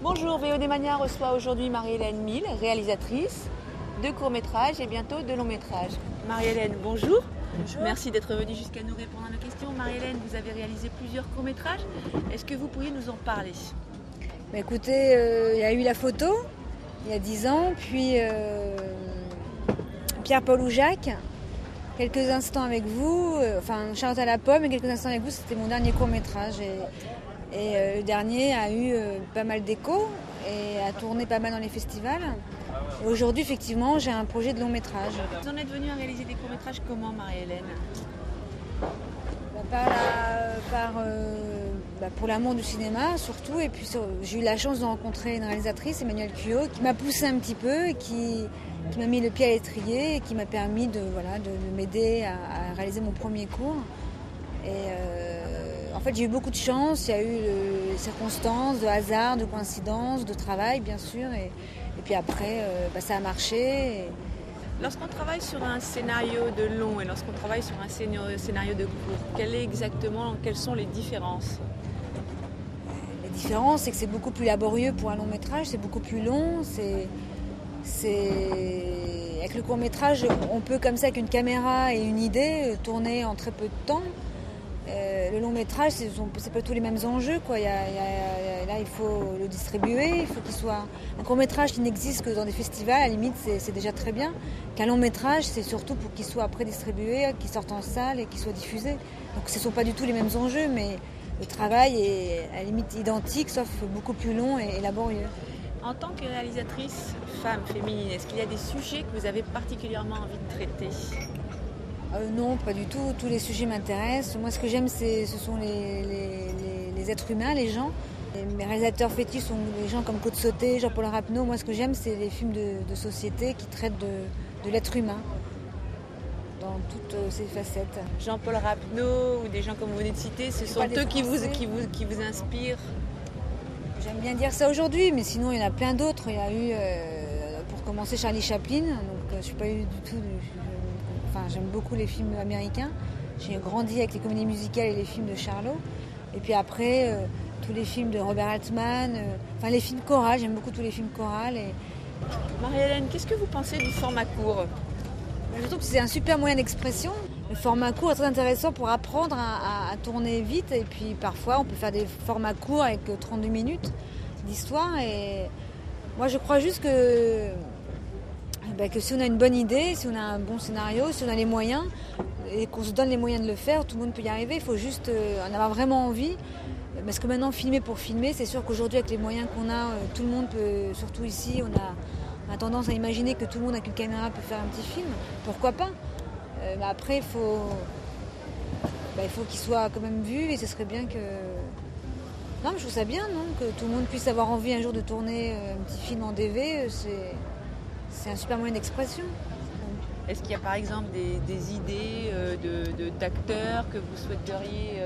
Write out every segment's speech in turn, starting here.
Bonjour, VOD Mania reçoit aujourd'hui Marie-Hélène Mille, réalisatrice de courts-métrages et bientôt de longs-métrages. Marie-Hélène, bonjour. Bonjour. Merci d'être venue jusqu'à nous répondre à nos questions. Marie-Hélène, vous avez réalisé plusieurs courts-métrages. Est-ce que vous pourriez nous en parler ? Écoutez, il y a eu La Photo, il y a 10 ans, puis Pierre-Paul ou Jacques, quelques instants avec vous, Charlotte à la pomme et quelques instants avec vous, c'était mon dernier court-métrage. Et le dernier a eu pas mal d'écho et a tourné pas mal dans les festivals. Et aujourd'hui, effectivement, j'ai un projet de long-métrage. Vous en êtes venue à réaliser des courts-métrages comment, Marie-Hélène ? Pour l'amour du cinéma surtout, et puis j'ai eu la chance de rencontrer une réalisatrice, Emmanuelle Cuyot, qui m'a poussée un petit peu et qui m'a mis le pied à l'étrier et qui m'a permis de m'aider à réaliser mon premier court. En fait, j'ai eu beaucoup de chance, il y a eu des circonstances, de hasard, de coïncidences, de travail bien sûr, et puis après ça a marché. Lorsqu'on travaille sur un scénario de long et lorsqu'on travaille sur un scénario de court, quelles sont les différences ? Les différences, c'est que c'est beaucoup plus laborieux pour un long métrage, c'est beaucoup plus long. Avec le court métrage, on peut comme ça, avec une caméra et une idée, tourner en très peu de temps. Le long métrage, c'est pas tous les mêmes enjeux, quoi. Là, il faut le distribuer, il faut qu'il soit un court métrage qui n'existe que dans des festivals. À la limite, c'est déjà très bien. Qu'un long métrage, c'est surtout pour qu'il soit après distribué, qu'il sorte en salle et qu'il soit diffusé. Donc, ce ne sont pas du tout les mêmes enjeux, mais le travail est à la limite identique, sauf beaucoup plus long et laborieux. En tant que réalisatrice femme, féminine, est-ce qu'il y a des sujets que vous avez particulièrement envie de traiter ? Non, pas du tout. Tous les sujets m'intéressent. Moi, ce que j'aime, ce sont les êtres humains, les gens. Et mes réalisateurs fétiches sont les gens comme Côte Sauté, Jean-Paul Rapneau. Moi, ce que j'aime, c'est les films de société qui traitent de l'être humain dans toutes ses facettes. Jean-Paul Rapneau ou des gens comme vous venez de citer, ce sont eux qui vous inspirent ? J'aime bien dire ça aujourd'hui, mais sinon, il y en a plein d'autres. Il y a eu, pour commencer, Charlie Chaplin. Donc, je ne suis pas eu du tout... j'aime beaucoup les films américains. J'ai grandi avec les comédies musicales et les films de Charlot. Et puis après, tous les films de Robert Altman, les films chorales, j'aime beaucoup tous les films chorales. Marie-Hélène, qu'est-ce que vous pensez du format court ? Je trouve que c'est un super moyen d'expression. Le format court est très intéressant pour apprendre à tourner vite. Et puis parfois, on peut faire des formats courts avec 32 minutes d'histoire. Et moi, je crois juste que si on a une bonne idée, si on a un bon scénario, si on a les moyens et qu'on se donne les moyens de le faire, tout le monde peut y arriver. Il faut juste en avoir vraiment envie. Parce que maintenant, filmer pour filmer, c'est sûr qu'aujourd'hui, avec les moyens qu'on a, tout le monde peut, surtout ici, on a tendance à imaginer que tout le monde avec une caméra peut faire un petit film. Pourquoi pas ? Mais après, il faut qu'il soit quand même vu et ce serait bien que... Non, mais je trouve ça bien, non ? Que tout le monde puisse avoir envie un jour de tourner un petit film en DV, c'est un super moyen d'expression. Est-ce qu'il y a par exemple des idées d'acteurs que vous souhaiteriez,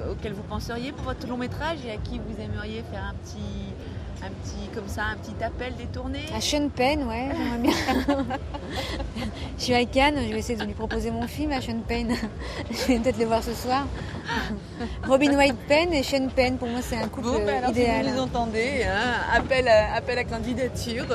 auxquels vous penseriez pour votre long métrage et à qui vous aimeriez faire un petit appel détourné ? À Sean Penn, ouais, j'aimerais bien. Je suis à Cannes, je vais essayer de lui proposer mon film à Sean Penn. Je vais peut-être le voir ce soir. Robin Wright Penn et Sean Penn, pour moi c'est un couple idéal. Si vous nous entendez, appel à candidature.